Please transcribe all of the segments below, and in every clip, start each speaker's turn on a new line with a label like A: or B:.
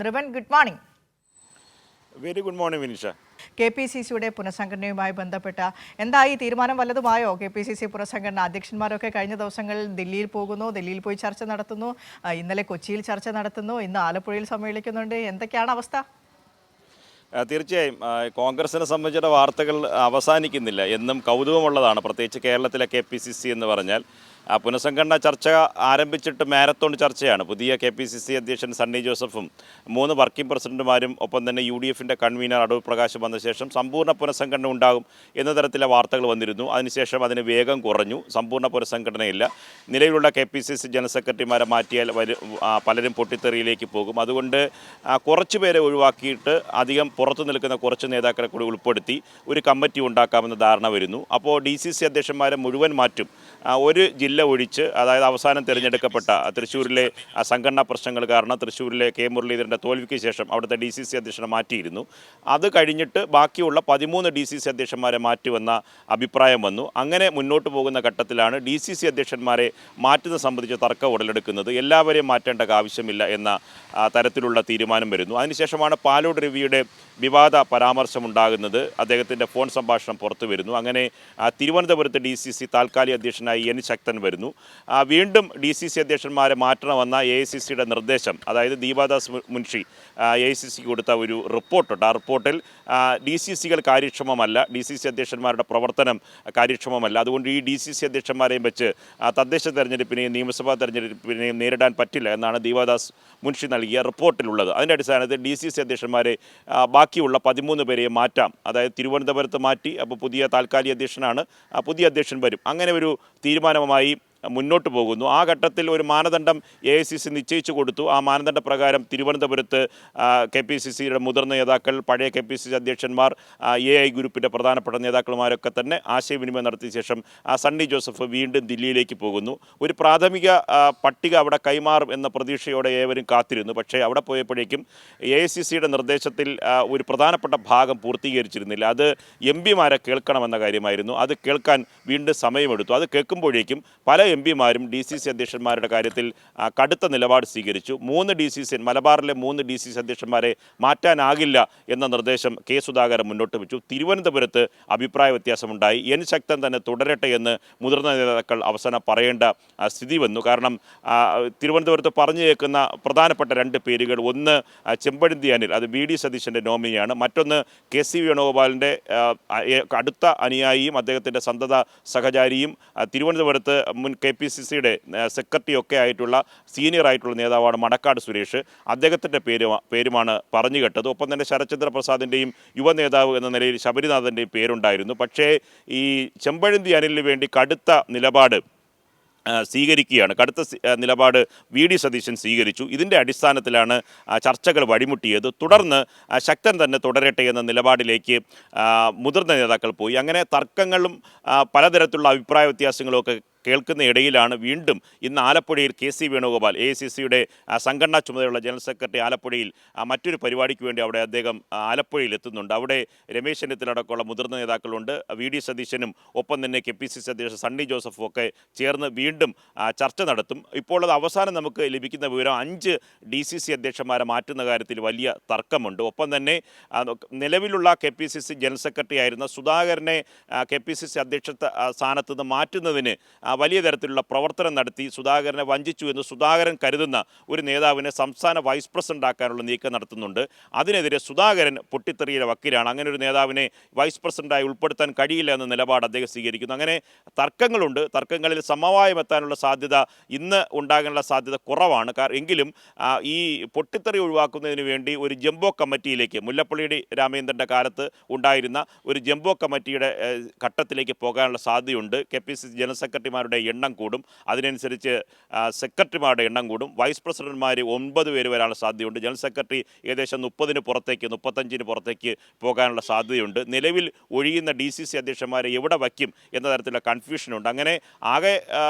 A: Nripen, good morning.
B: Very good morning Vinisha.
A: KPCCയുടെ പുനഃസംഘടനയുമായി ബന്ധപ്പെട്ട എന്തായി, തീരുമാനം വല്ലതുമായോ? KPCC പുനഃസംഘടന അധ്യക്ഷന്മാരൊക്കെ കഴിഞ്ഞ ദിവസങ്ങളിൽ ദില്ലിയിൽ പോകുന്നു, ദില്ലിയിൽ പോയി ചർച്ച നടത്തുന്നു, ഇന്നലെ കൊച്ചിയിൽ ചർച്ച നടത്തുന്നു, ഇന്ന് ആലപ്പുഴയിൽ സമ്മേളിക്കുന്നുണ്ട്. എന്തൊക്കെയാണ് അവസ്ഥ?
B: തീർച്ചയായും കോൺഗ്രസിനെ സംബന്ധിച്ചിട വാർത്തകൾ അവസാനിക്കുന്നില്ല. എന്നും കൗതുകമുള്ളതാണ്, പ്രത്യേകിച്ച് കേരളത്തിലെ KPCC എന്ന് പറഞ്ഞാൽ. പുനഃസംഘടന ചർച്ച ആരംഭിച്ചിട്ട് മാരത്തോൺ ചർച്ചയാണ്. പുതിയ KPCC അധ്യക്ഷൻ സണ്ണി ജോസഫും 3 വർക്കിംഗ് പ്രസിഡന്റുമാരും ഒപ്പം തന്നെ UDFിൻ്റെ കൺവീനർ അടൂർ പ്രകാശ് വന്ന ശേഷം സമ്പൂർണ്ണ പുനഃസംഘടന ഉണ്ടാകും എന്ന തരത്തിലെ വാർത്തകൾ വന്നിരുന്നു. അതിനുശേഷം അതിന് വേഗം കുറഞ്ഞു. സമ്പൂർണ്ണ പുനഃസംഘടനയില്ല. നിലവിലുള്ള KPCC ജനറൽ സെക്രട്ടറിമാരെ മാറ്റിയാൽ പലരും പൊട്ടിത്തെറിയിലേക്ക് പോകും. അതുകൊണ്ട് കുറച്ച് പേരെ ഒഴിവാക്കിയിട്ട് അധികം പുറത്തു നിൽക്കുന്ന കുറച്ച് നേതാക്കളെ കൂടി ഉൾപ്പെടുത്തി ഒരു കമ്മിറ്റി ഉണ്ടാക്കാമെന്ന ധാരണ വരുന്നു. അപ്പോൾ DCC അധ്യക്ഷന്മാരെ മുഴുവൻ മാറ്റും. ഒരു ജില്ല ഒഴിച്ച്, അതായത് അവസാനം തിരഞ്ഞെടുക്കപ്പെട്ട തൃശ്ശൂരിലെ സംഘടനാ പ്രശ്നങ്ങൾ കാരണം തൃശ്ശൂരിലെ K മുരളീധരൻ്റെ തോൽവിക്ക് ശേഷം അവിടുത്തെ DCC അധ്യക്ഷനെ മാറ്റിയിരുന്നു. അത് കഴിഞ്ഞിട്ട് ബാക്കിയുള്ള 13 DCC അധ്യക്ഷന്മാരെ മാറ്റുമെന്ന അഭിപ്രായം വന്നു. അങ്ങനെ മുന്നോട്ട് പോകുന്ന ഘട്ടത്തിലാണ് DCC അധ്യക്ഷന്മാരെ മാറ്റുന്നത് സംബന്ധിച്ച് തർക്കം ഉടലെടുക്കുന്നത്. എല്ലാവരെയും മാറ്റേണ്ട ആവശ്യമില്ല എന്ന തരത്തിലുള്ള തീരുമാനം വരുന്നു. അതിനുശേഷമാണ് പാലോട് രവിയുടെ വിവാദ പരാമർശമുണ്ടാകുന്നത്. അദ്ദേഹത്തിൻ്റെ ഫോൺ സംഭാഷണം പുറത്തു വരുന്നു. അങ്ങനെ തിരുവനന്തപുരത്ത് DCC താൽക്കാലിക അധ്യക്ഷനായി N ശക്തൻ വരുന്നു. വീണ്ടും DCC അധ്യക്ഷന്മാരെ മാറ്റണമെന്ന AICCയുടെ നിർദ്ദേശം, അതായത് ദീപാദാസ് മുൻഷി AICCക്ക് കൊടുത്ത ഒരു റിപ്പോർട്ടുണ്ട്. ആ റിപ്പോർട്ടിൽ DCCകൾ കാര്യക്ഷമമല്ല, DCC അധ്യക്ഷന്മാരുടെ പ്രവർത്തനം കാര്യക്ഷമമല്ല. അതുകൊണ്ട് ഈ DCC അധ്യക്ഷന്മാരെയും വെച്ച് തദ്ദേശ തെരഞ്ഞെടുപ്പിനെയും നിയമസഭാ തെരഞ്ഞെടുപ്പിനെയും നേരിടാൻ പറ്റില്ല എന്നാണ് ദീപാദാസ് മുൻഷി നൽകിയ റിപ്പോർട്ടിലുള്ളത്. അതിൻ്റെ അടിസ്ഥാനത്തിൽ DCC അധ്യക്ഷന്മാരെ ബാക്കിയുള്ള 13 പേരെയും മാറ്റാം. അതായത് തിരുവനന്തപുരത്ത് മാറ്റി, അപ്പോൾ പുതിയ താൽക്കാലിക അധ്യക്ഷനാണ്, പുതിയ അധ്യക്ഷൻ വരും. അങ്ങനെ ഒരു തീരുമാനവുമായി മുന്നോട്ട് പോകുന്നു. ആ ഘട്ടത്തിൽ ഒരു മാനദണ്ഡം AICC നിശ്ചയിച്ചു കൊടുത്തു. ആ മാനദണ്ഡ പ്രകാരം തിരുവനന്തപുരത്ത് KPCCയുടെ മുതിർന്ന നേതാക്കൾ, പഴയ KPCC അധ്യക്ഷന്മാർ, AI ഗ്രൂപ്പിൻ്റെ പ്രധാനപ്പെട്ട നേതാക്കളുമാരൊക്കെ തന്നെ ആശയവിനിമയം നടത്തിയ ശേഷം സണ്ണി ജോസഫ് വീണ്ടും ദില്ലിയിലേക്ക് പോകുന്നു. ഒരു പ്രാഥമിക പട്ടിക അവിടെ കൈമാറും എന്ന പ്രതീക്ഷയോടെ ഏവരും കാത്തിരുന്നു. പക്ഷേ അവിടെ പോയപ്പോഴേക്കും AICCയുടെ നിർദ്ദേശത്തിൽ ഒരു പ്രധാനപ്പെട്ട ഭാഗം പൂർത്തീകരിച്ചിരുന്നില്ല. അത് MP മാരെ കേൾക്കണമെന്ന കാര്യമായിരുന്നു. അത് കേൾക്കാൻ വീണ്ടും സമയമെടുത്തു. അത് കേൾക്കുമ്പോഴേക്കും പല MP മാരും DCC അധ്യക്ഷന്മാരുടെ കാര്യത്തിൽ കടുത്ത നിലപാട് സ്വീകരിച്ചു. മലബാറിലെ 3 DCC അധ്യക്ഷന്മാരെ മാറ്റാനാകില്ല എന്ന നിർദ്ദേശം K സുധാകരൻ മുന്നോട്ട് വെച്ചു. തിരുവനന്തപുരത്ത് അഭിപ്രായ വ്യത്യാസമുണ്ടായി. N ശക്തൻ തന്നെ തുടരട്ടെ എന്ന് മുതിർന്ന നേതാക്കൾ അവസാനം പറയേണ്ട സ്ഥിതി വന്നു. കാരണം തിരുവനന്തപുരത്ത് പറഞ്ഞു കേൾക്കുന്ന പ്രധാനപ്പെട്ട 2 പേരുകൾ, ഒന്ന് ചെമ്പഴന്തി അനിൽ, അത് VD സതീശൻ്റെ നോമിനിയാണ്. മറ്റൊന്ന് KC വേണുഗോപാലിൻ്റെ അടുത്ത അനുയായിയും അദ്ദേഹത്തിൻ്റെ സന്തത സഹചാരിയും തിരുവനന്തപുരത്ത് മുൻ KPCCയുടെ സെക്രട്ടറിയൊക്കെ ആയിട്ടുള്ള സീനിയർ ആയിട്ടുള്ള നേതാവാണ് മണക്കാട് സുരേഷ്. അദ്ദേഹത്തിൻ്റെ പേരുമാണ് പറഞ്ഞു കേട്ടത്. ഒപ്പം തന്നെ ശരത്ചന്ദ്ര പ്രസാദിൻ്റെയും യുവ നേതാവ് എന്ന നിലയിൽ ശബരിനാഥൻ്റെയും പേരുണ്ടായിരുന്നു. പക്ഷേ ഈ ചെമ്പഴന്തി അനിലിന് വേണ്ടി കടുത്ത നിലപാട് സ്വീകരിക്കുകയാണ്. കടുത്ത നിലപാട് VD സതീശൻ സ്വീകരിച്ചു. ഇതിൻ്റെ അടിസ്ഥാനത്തിലാണ് ചർച്ചകൾ വഴിമുട്ടിയത്. തുടർന്ന് ശക്തൻ തന്നെ തുടരട്ടെ എന്ന നിലപാടിലേക്ക് മുതിർന്ന നേതാക്കൾ പോയി. അങ്ങനെ തർക്കങ്ങളും പലതരത്തിലുള്ള അഭിപ്രായ വ്യത്യാസങ്ങളും ഒക്കെ കേൾക്കുന്ന ഇടയിലാണ് വീണ്ടും ഇന്ന് ആലപ്പുഴയിൽ KC വേണുഗോപാൽ, AICCയുടെ സംഘടനാ ചുമതലയുള്ള ജനറൽ സെക്രട്ടറി, ആലപ്പുഴയിൽ മറ്റൊരു പരിപാടിക്ക് വേണ്ടി അദ്ദേഹം ആലപ്പുഴയിൽ എത്തുന്നുണ്ട്. അവിടെ രമേശ് ചെന്നിത്തലടക്കമുള്ള മുതിർന്ന നേതാക്കളുണ്ട്. VD സതീശനും ഒപ്പം തന്നെ KPCC അധ്യക്ഷൻ സണ്ണി ജോസഫും ഒക്കെ ചേർന്ന് വീണ്ടും ചർച്ച നടത്തും. ഇപ്പോൾ അത് അവസാനം നമുക്ക് ലഭിക്കുന്ന വിവരം 5 DCC അധ്യക്ഷന്മാരെ മാറ്റുന്ന കാര്യത്തിൽ വലിയ തർക്കമുണ്ട്. ഒപ്പം തന്നെ നിലവിലുള്ള KPCC ജനറൽ സെക്രട്ടറി ആയിരുന്ന സുധാകരനെ KPCC അധ്യക്ഷ സ്ഥാനത്ത് നിന്ന് മാറ്റുന്നതിന് വലിയ തരത്തിലുള്ള പ്രവർത്തനം നടത്തി സുധാകരനെ വഞ്ചിച്ചു എന്ന് സുധാകരൻ കരുതുന്ന ഒരു നേതാവിനെ സംസ്ഥാന വൈസ് പ്രസിഡന്റ് ആക്കാനുള്ള നീക്കം നടത്തുന്നുണ്ട്. അതിനെതിരെ സുധാകരൻ പൊട്ടിത്തെറിയുടെ വക്കീലാണ്. അങ്ങനെ ഒരു നേതാവിനെ വൈസ് പ്രസിഡന്റായി ഉൾപ്പെടുത്താൻ കഴിയില്ല എന്ന നിലപാട് അദ്ദേഹം സ്വീകരിക്കുന്നു. അങ്ങനെ തർക്കങ്ങളുണ്ട്. തർക്കങ്ങളിൽ സമവായം എത്താനുള്ള സാധ്യത ഇന്ന് ഉണ്ടാകാനുള്ള സാധ്യത കുറവാണ്. എങ്കിലും ഈ പൊട്ടിത്തെറി ഒഴിവാക്കുന്നതിന് വേണ്ടി ഒരു ജംബോ കമ്മിറ്റിയിലേക്ക്, മുല്ലപ്പള്ളി രാമചന്ദ്രൻ്റെ കാലത്ത് ഉണ്ടായിരുന്ന ഒരു ജംബോ കമ്മിറ്റിയുടെ ഘട്ടത്തിലേക്ക് പോകാനുള്ള സാധ്യതയുണ്ട്. KPCC ജനറൽ സെക്രട്ടറിമാരുടെ എണ്ണം കൂടും. അതിനനുസരിച്ച് സെക്രട്ടറിമാരുടെ എണ്ണം കൂടും. വൈസ് പ്രസിഡന്റുമാർ 9 പേര് വരാനുള്ള സാധ്യതയുണ്ട്. ജനറൽ സെക്രട്ടറി ഏകദേശം 30-ന് പുറത്തേക്ക്, 35-ന് പുറത്തേക്ക് പോകാനുള്ള സാധ്യതയുണ്ട്. നിലവിൽ ഒഴിയുന്ന DCC അധ്യക്ഷന്മാരെ എവിടെ വയ്ക്കും എന്ന തരത്തിലുള്ള കൺഫ്യൂഷനുണ്ട്. അങ്ങനെ ആകെ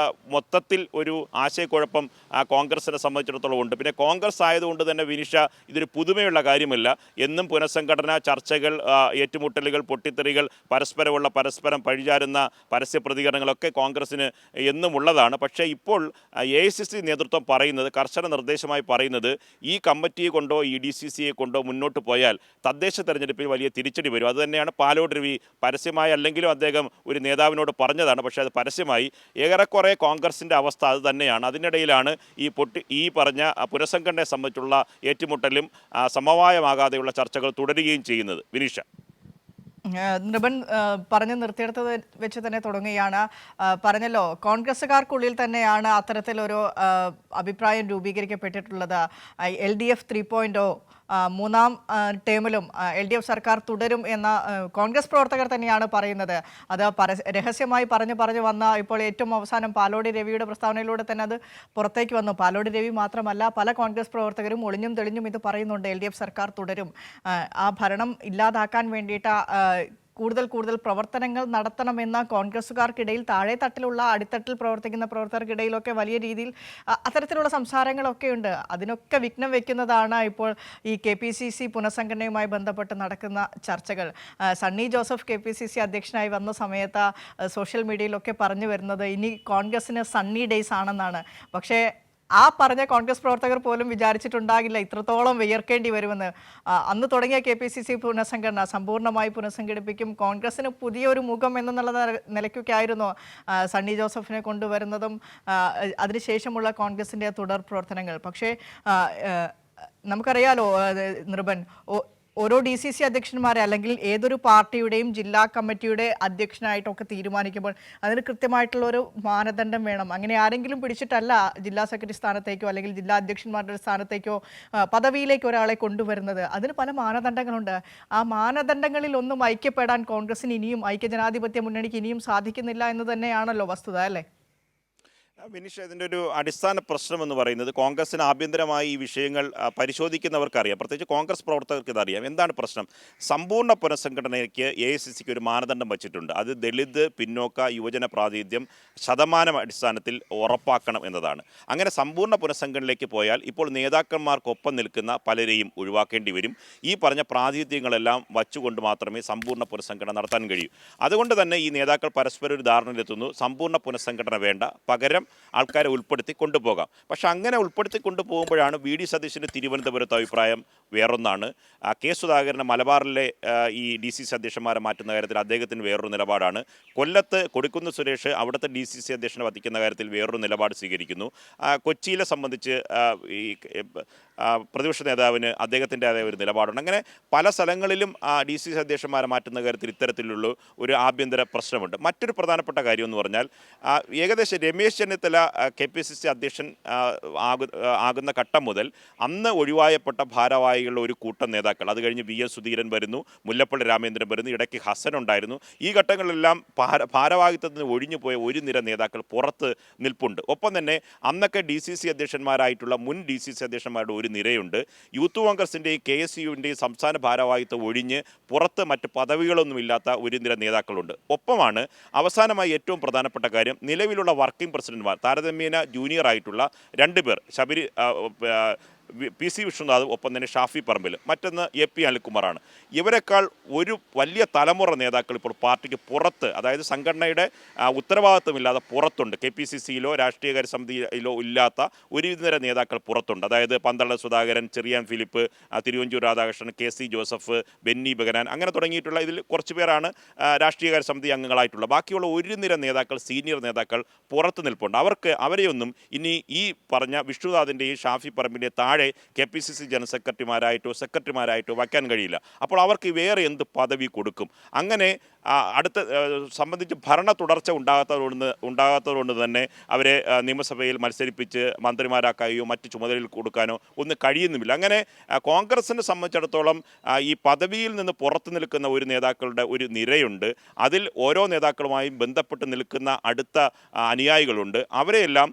B: മൊത്തത്തിൽ ഒരു ആശയക്കുഴപ്പം കോൺഗ്രസിനെ സംബന്ധിച്ചിടത്തോളം ഉണ്ട്. പിന്നെ കോൺഗ്രസ് ആയതുകൊണ്ട് തന്നെ വിനിഷ, ഇതൊരു പുതുമയുള്ള കാര്യമല്ല. എന്നും പുനഃസംഘടന ചർച്ചകൾ, ഏറ്റുമുട്ടലുകൾ, പൊട്ടിത്തെറികൾ, പരസ്പരം പഴിചാരുന്ന പരസ്യ പ്രതികരണങ്ങളൊക്കെ കോൺഗ്രസിന് എന്നുമുള്ളതാണ്. പക്ഷേ ഇപ്പോൾ AICC നേതൃത്വം പറയുന്നത്, കർശന നിർദ്ദേശമായി പറയുന്നത്, ഈ കമ്മിറ്റിയെ കൊണ്ടോ ഈ DCCയെ കൊണ്ടോ മുന്നോട്ട് പോയാൽ തദ്ദേശ തെരഞ്ഞെടുപ്പിൽ വലിയ തിരിച്ചടി വരും. അതുതന്നെയാണ് പാലോട് രവി പരസ്യമായി അല്ലെങ്കിലും അദ്ദേഹം ഒരു നേതാവിനോട് പറഞ്ഞതാണ്. പക്ഷേ അത് പരസ്യമായി ഏറെക്കുറെ കോൺഗ്രസിൻ്റെ അവസ്ഥ അത് തന്നെയാണ്. അതിനിടയിലാണ് ഈ പറഞ്ഞ പുനഃസംഘടനയെ സംബന്ധിച്ചുള്ള ഏറ്റുമുട്ടലും സമവായമാകാതെയുള്ള ചർച്ചകൾ തുടരുകയും ചെയ്യുന്നത്. വിനീഷ,
A: നൃപൻ പറഞ്ഞു നിർത്തിയെടുത്തത് വെച്ച് തന്നെ തുടങ്ങുകയാണ്. പറഞ്ഞല്ലോ, കോൺഗ്രസ്സുകാർക്കുള്ളിൽ തന്നെയാണ് അത്തരത്തിലൊരു അഭിപ്രായം രൂപീകരിക്കപ്പെട്ടിട്ടുള്ളത്. LDF 3.0 മൂന്നാം ടേമിലും LDF സർക്കാർ തുടരും എന്ന കോൺഗ്രസ് പ്രവർത്തകർ തന്നെയാണ് പറയുന്നത്. അത് രഹസ്യമായി പറഞ്ഞു വന്ന ഇപ്പോൾ ഏറ്റവും അവസാനം പാലോടി രവിയുടെ പ്രസ്താവനയിലൂടെ തന്നെ അത് പുറത്തേക്ക് വന്നു. പാലോടി രവി മാത്രമല്ല, പല കോൺഗ്രസ് പ്രവർത്തകരും ഒളിഞ്ഞും തെളിഞ്ഞും ഇത് പറയുന്നുണ്ട്. LDF സർക്കാർ തുടരും, ആ ഭരണം ഇല്ലാതാക്കാൻ വേണ്ടിയിട്ട് കൂടുതൽ പ്രവർത്തനങ്ങൾ നടത്തണമെന്ന കോൺഗ്രസ്സുകാർക്കിടയിൽ, താഴെ തട്ടിലുള്ള അടിത്തട്ടിൽ പ്രവർത്തിക്കുന്ന പ്രവർത്തകർക്കിടയിലൊക്കെ വലിയ രീതിയിൽ അത്തരത്തിലുള്ള സംസാരങ്ങളൊക്കെ ഉണ്ട്. അതിനൊക്കെ വിഘ്നം വെക്കുന്നതാണ് ഇപ്പോൾ ഈ KPCC പുനഃസംഘടനയുമായി ബന്ധപ്പെട്ട് നടക്കുന്ന ചർച്ചകൾ. സണ്ണി ജോസഫ് KPCC അധ്യക്ഷനായി വന്ന സമയത്ത് സോഷ്യൽ മീഡിയയിലൊക്കെ പറഞ്ഞു വരുന്നത് ഇനി കോൺഗ്രസിന് സണ്ണി ഡേയ്സ് ആണെന്നാണ്. പക്ഷേ ആ പറഞ്ഞ കോൺഗ്രസ് പ്രവർത്തകർ പോലും വിചാരിച്ചിട്ടുണ്ടാകില്ല ഇത്രത്തോളം വിയർക്കേണ്ടി വരുമെന്ന്. അന്ന് തുടങ്ങിയ KPCC പുനഃസംഘടന സമ്പൂർണ്ണമായി പുനഃസംഘടിപ്പിക്കും, കോൺഗ്രസിന് പുതിയൊരു മുഖം എന്നുള്ള നിലയ്ക്കൊക്കെ ആയിരുന്നു സണ്ണി ജോസഫിനെ കൊണ്ടുവരുന്നതും അതിനുശേഷമുള്ള കോൺഗ്രസിൻ്റെ തുടർ പ്രവർത്തനങ്ങൾ. പക്ഷേ നമുക്കറിയാലോ നൃപൻ, ഓരോ DCC അധ്യക്ഷന്മാരെ അല്ലെങ്കിൽ ഏതൊരു പാർട്ടിയുടെയും ജില്ലാ കമ്മിറ്റിയുടെ അധ്യക്ഷനായിട്ടൊക്കെ തീരുമാനിക്കുമ്പോൾ അതിന് കൃത്യമായിട്ടുള്ള ഒരു മാനദണ്ഡം വേണം. അങ്ങനെ ആരെങ്കിലും പിടിച്ചിട്ടല്ല ജില്ലാ സെക്രട്ടറി സ്ഥാനത്തേക്കോ അല്ലെങ്കിൽ ജില്ലാ അധ്യക്ഷന്മാരുടെ സ്ഥാനത്തേക്കോ പദവിയിലേക്ക് ഒരാളെ കൊണ്ടുവരുന്നത്. അതിന് പല മാനദണ്ഡങ്ങളുണ്ട്. ആ മാനദണ്ഡങ്ങളിൽ ഒന്നും ഐക്യപ്പെടാൻ കോൺഗ്രസിന് ഇനിയും, ഐക്യജനാധിപത്യ മുന്നണിക്ക് ഇനിയും സാധിക്കുന്നില്ല എന്ന് തന്നെയാണല്ലോ വസ്തുത, അല്ലേ?
B: വിനീഷ, ഇതിൻ്റെ ഒരു അടിസ്ഥാന പ്രശ്നം എന്ന് പറയുന്നത് കോൺഗ്രസിന് ആഭ്യന്തരമായി ഈ വിഷയങ്ങൾ പരിശോധിക്കുന്നവർക്കറിയാം, പ്രത്യേകിച്ച് കോൺഗ്രസ് പ്രവർത്തകർക്ക് ഇതറിയാം. എന്താണ് പ്രശ്നം? സമ്പൂർണ്ണ പുനഃസംഘടനയ്ക്ക് AICCക്ക് ഒരു മാനദണ്ഡം വച്ചിട്ടുണ്ട്. അത് ദളിത്, പിന്നോക്ക, യുവജന പ്രാതിനിധ്യം ശതമാനം അടിസ്ഥാനത്തിൽ ഉറപ്പാക്കണം എന്നതാണ്. അങ്ങനെ സമ്പൂർണ്ണ പുനഃസംഘടനയിലേക്ക് പോയാൽ ഇപ്പോൾ നേതാക്കന്മാർക്കൊപ്പം നിൽക്കുന്ന പലരെയും ഒഴിവാക്കേണ്ടി വരും. ഈ പറഞ്ഞ പ്രാതിനിധ്യങ്ങളെല്ലാം വച്ചുകൊണ്ട് മാത്രമേ സമ്പൂർണ്ണ പുനഃസംഘടന നടത്താൻ കഴിയൂ. അതുകൊണ്ട് തന്നെ ഈ നേതാക്കൾ പരസ്പരം ഒരു ധാരണയിലെത്തുന്നു, സമ്പൂർണ്ണ പുനഃസംഘടന വേണ്ട, പകരം ആൾക്കാരെ ഉൾപ്പെടുത്തി കൊണ്ടുപോകാം. പക്ഷെ അങ്ങനെ ഉൾപ്പെടുത്തി കൊണ്ടുപോകുമ്പോഴാണ് VD സതീശൻ്റെ തിരുവനന്തപുരത്ത് അഭിപ്രായം വേറൊന്നാണ്. K സുധാകരന് മലബാറിലെ ഈ DCC അധ്യക്ഷന്മാരെ മാറ്റുന്ന കാര്യത്തിൽ അദ്ദേഹത്തിന് വേറൊരു നിലപാടാണ്. കൊല്ലത്ത് കൊടിക്കുന്ന് സുരേഷ് അവിടുത്തെ DCC അധ്യക്ഷനെ വധിക്കുന്ന കാര്യത്തിൽ വേറൊരു നിലപാട് സ്വീകരിക്കുന്നു. കൊച്ചിയിലെ സംബന്ധിച്ച് ഈ പ്രതിപക്ഷ നേതാവിന് അദ്ദേഹത്തിൻ്റെതായ ഒരു നിലപാടുണ്ട്. അങ്ങനെ പല സ്ഥലങ്ങളിലും DCC അധ്യക്ഷന്മാരെ മാറ്റുന്ന കാര്യത്തിൽ ഇത്തരത്തിലുള്ള ഒരു ആഭ്യന്തര പ്രശ്നമുണ്ട്. മറ്റൊരു പ്രധാനപ്പെട്ട കാര്യം എന്ന് പറഞ്ഞാൽ ഏകദേശം രമേശ് ചെന്നിത്തല KPCC അധ്യക്ഷൻ ആകുന്ന ഘട്ടം മുതൽ അന്ന് ഒഴിവായപ്പെട്ട ഭാരവാഹികളുടെ ഒരു കൂട്ടം നേതാക്കൾ, അത് കഴിഞ്ഞ് VS സുധീരൻ വരുന്നു, മുല്ലപ്പള്ളി രാമചന്ദ്രൻ വരുന്നു, ഇടയ്ക്ക് ഹസൻ ഉണ്ടായിരുന്നു. ഈ ഘട്ടങ്ങളിലെല്ലാം ഭാരവാഹിത്വത്തിന് ഒഴിഞ്ഞു പോയ ഒരു നിര നേതാക്കൾ പുറത്ത് നിൽപ്പുണ്ട്. ഒപ്പം തന്നെ അന്നൊക്കെ DCC അധ്യക്ഷന്മാരായിട്ടുള്ള മുൻ DCC അധ്യക്ഷന്മാരുടെ ഒരു നിരയുണ്ട്. യൂത്ത് കോൺഗ്രസിൻ്റെയും KSUവിൻ്റെയും സംസ്ഥാന ഭാരവാഹിത്വം ഒഴിഞ്ഞ് പുറത്ത് മറ്റ് പദവികളൊന്നുമില്ലാത്ത ഒരു നിര നേതാക്കളുണ്ട്. ഒപ്പമാണ് അവസാനമായി ഏറ്റവും പ്രധാനപ്പെട്ട കാര്യം, നിലവിലുള്ള വർക്കിംഗ് പ്രസിഡന്റുമാർ താരതമ്യേന ജൂനിയർ ആയിട്ടുള്ള 2 പേർ, PC വിഷ്ണുനാഥും ഒപ്പം തന്നെ ഷാഫി പറമ്പിൽ, മറ്റൊന്ന് AP അനിൽകുമാറാണ്. ഇവരെക്കാൾ ഒരു വലിയ തലമുറ നേതാക്കൾ ഇപ്പോൾ പാർട്ടിക്ക് പുറത്ത്, അതായത് സംഘടനയുടെ ഉത്തരവാദിത്വമില്ലാതെ പുറത്തുണ്ട്. KPCCയിലോ രാഷ്ട്രീയകാര്യ സമിതിയിലോ ഇല്ലാത്ത ഒരു നിര നേതാക്കൾ പുറത്തുണ്ട്. അതായത് പന്തള സുധാകരൻ, ചെറിയാൻ ഫിലിപ്പ്, തിരുവഞ്ചൂർ രാധാകൃഷ്ണൻ, KC ജോസഫ്, ബെന്നി ബെഹനാൻ, അങ്ങനെ തുടങ്ങിയിട്ടുള്ള ഇതിൽ കുറച്ച് പേരാണ് രാഷ്ട്രീയകാര്യ സമിതി അംഗങ്ങളായിട്ടുള്ള. ബാക്കിയുള്ള ഒരു നിര നേതാക്കൾ, സീനിയർ നേതാക്കൾ പുറത്ത് നിൽപ്പുണ്ട്. അവരെയൊന്നും ഇനി ഈ പറഞ്ഞ വിഷ്ണുനാഥിൻ്റെയും ഷാഫി പറമ്പിൻ്റെയും താഴെ KPCC ജനറൽ സെക്രട്ടറിമാരായിട്ടോ വയ്ക്കാൻ കഴിയില്ല. അപ്പോൾ അവർക്ക് വേറെ എന്ത് പദവി കൊടുക്കും? അങ്ങനെ അടുത്ത സംബന്ധിച്ച് ഭരണ തുടർച്ച ഉണ്ടാകാത്തതുകൊണ്ട് തന്നെ അവരെ നിയമസഭയിൽ മത്സരിപ്പിച്ച് മന്ത്രിമാരാക്കുകയോ മറ്റ് ചുമതലയിൽ കൊടുക്കാനോ ഒന്നും കഴിയുന്നുമില്ല. അങ്ങനെ കോൺഗ്രസിനെ സംബന്ധിച്ചിടത്തോളം ഈ പദവിയിൽ നിന്ന് പുറത്തു നിൽക്കുന്ന ഒരു നേതാക്കളുടെ ഒരു നിരയുണ്ട്. അതിൽ ഓരോ നേതാക്കളുമായും ബന്ധപ്പെട്ട് നിൽക്കുന്ന അടുത്ത അനുയായികളുണ്ട്. അവരെയെല്ലാം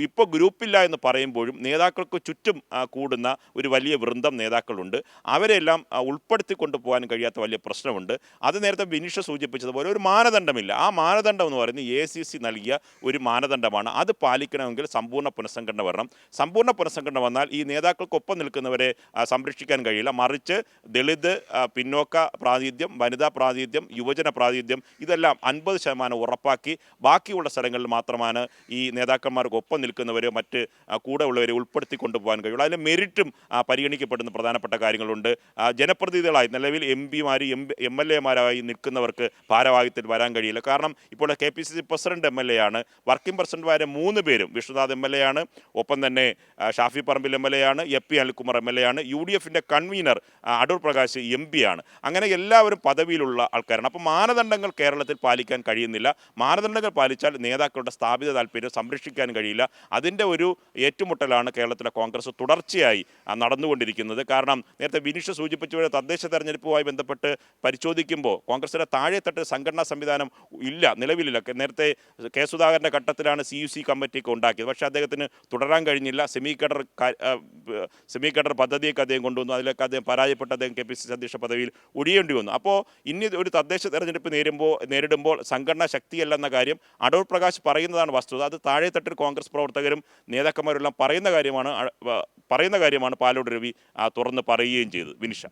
B: ഇപ്പോൾ ഗ്രൂപ്പില്ല എന്ന് പറയുമ്പോഴും നേതാക്കൾക്ക് ചുറ്റും കൂടുന്ന ഒരു വലിയ വൃന്ദം നേതാക്കളുണ്ട്. അവരെല്ലാം ഉൾപ്പെടുത്തി കൊണ്ടുപോകാൻ കഴിയാത്ത വലിയ പ്രശ്നമുണ്ട്. അത് നേരത്തെ വിനിഷ സൂചിപ്പിച്ചതുപോലെ ഒരു മാനദണ്ഡമില്ല. ആ മാനദണ്ഡം എന്ന് പറയുന്നത് ACC നൽകിയ ഒരു മാനദണ്ഡമാണ്. അത് പാലിക്കണമെങ്കിൽ സമ്പൂർണ്ണ പുനഃസംഘടന വരണം. സമ്പൂർണ്ണ പുനഃസംഘടന വന്നാൽ ഈ നേതാക്കൾക്കൊപ്പം നിൽക്കുന്നവരെ സംരക്ഷിക്കാൻ കഴിയില്ല. മറിച്ച് ദളിത്, പിന്നോക്ക പ്രാതിനിധ്യം, വനിതാ പ്രാതിനിധ്യം, യുവജന പ്രാതിനിധ്യം ഇതെല്ലാം 50% ഉറപ്പാക്കി ബാക്കിയുള്ള സ്ഥലങ്ങളിൽ മാത്രമാണ് ഈ നേതാക്കന്മാർക്ക് ഒപ്പം നിൽക്കുന്നവരെ മറ്റ് കൂടെ ഉള്ളവരെ ഉൾപ്പെടുത്തി കൊണ്ടുപോകാൻ കഴിയുള്ളൂ. അതിൽ മെറിറ്റും പരിഗണിക്കപ്പെടുന്ന പ്രധാനപ്പെട്ട കാര്യങ്ങളുണ്ട്. ജനപ്രതിനിധികളായി നിലവിൽ MP-മാരും MLA-മാരായി നിൽക്കുന്നവർക്ക് ഭാരവാഹിത്വത്തിൽ വരാൻ കഴിയില്ല. കാരണം ഇപ്പോൾ KPCC പ്രസിഡന്റ് MLA ആണ്. വർക്കിംഗ് പ്രസിഡന്റുമാരെ 3 പേരും വിഷ്ണുനാഥ് MLA ആണ്, ഒപ്പം തന്നെ ഷാഫി പറമ്പിൽ MLA ആണ്, FP അനിൽകുമാർ MLA ആണ്, UDF-ന്റെ കൺവീനർ അടൂർ പ്രകാശ് MP ആണ്. അങ്ങനെ എല്ലാവരും പദവിയിലുള്ള ആൾക്കാരാണ്. അപ്പോൾ മാനദണ്ഡങ്ങൾ കേരളത്തിൽ പാലിക്കാൻ കഴിയുന്നില്ല. മാനദണ്ഡങ്ങൾ പാലിച്ചാൽ നേതാക്കളുടെ സ്ഥാപിത താല്പര്യം സംരക്ഷിക്കാൻ കഴിയില്ല. അതിൻ്റെ ഒരു ഏറ്റുമുട്ടലാണ് കേരളത്തിലെ കോൺഗ്രസ് തുടർച്ചയായി നടന്നുകൊണ്ടിരിക്കുന്നത്. കാരണം നേരത്തെ വിനിഷ സൂചിപ്പിച്ച തദ്ദേശ തെരഞ്ഞെടുപ്പുമായി ബന്ധപ്പെട്ട് പരിശോധിക്കുമ്പോൾ കോൺഗ്രസിൻ്റെ താഴെത്തട്ട് സംഘടനാ സംവിധാനം ഇല്ല, നിലവിലില്ല. നേരത്തെ കെ സുധാകരൻ്റെ ഘട്ടത്തിലാണ് CUC കമ്മിറ്റിയൊക്കെ ഉണ്ടാക്കിയത്. പക്ഷേ അദ്ദേഹത്തിന് തുടരാൻ കഴിഞ്ഞില്ല. സെമി കഡർ പദ്ധതിയൊക്കെ അദ്ദേഹം കൊണ്ടുവന്നു. അതിലൊക്കെ അദ്ദേഹം പരാജയപ്പെട്ട് അദ്ദേഹം KPCC അധ്യക്ഷ പദവിയിൽ ഒഴിയേണ്ടി വന്നു. അപ്പോൾ ഇനി ഒരു തദ്ദേശ തെരഞ്ഞെടുപ്പ് നേരിടുമ്പോൾ സംഘടനാ ശക്തിയല്ലെന്ന കാര്യം അടൂർ പ്രകാശ് പറയുന്നതാണ് വസ്തുത. അത് താഴെത്തട്ടിൽ കോൺഗ്രസ് പ്രവർത്തകരും നേതാക്കന്മാരെല്ലാം പറയുന്ന കാര്യമാണ് പാലോട് രവി തുറന്ന് പറയുകയും ചെയ്തത്. വിനിഷ.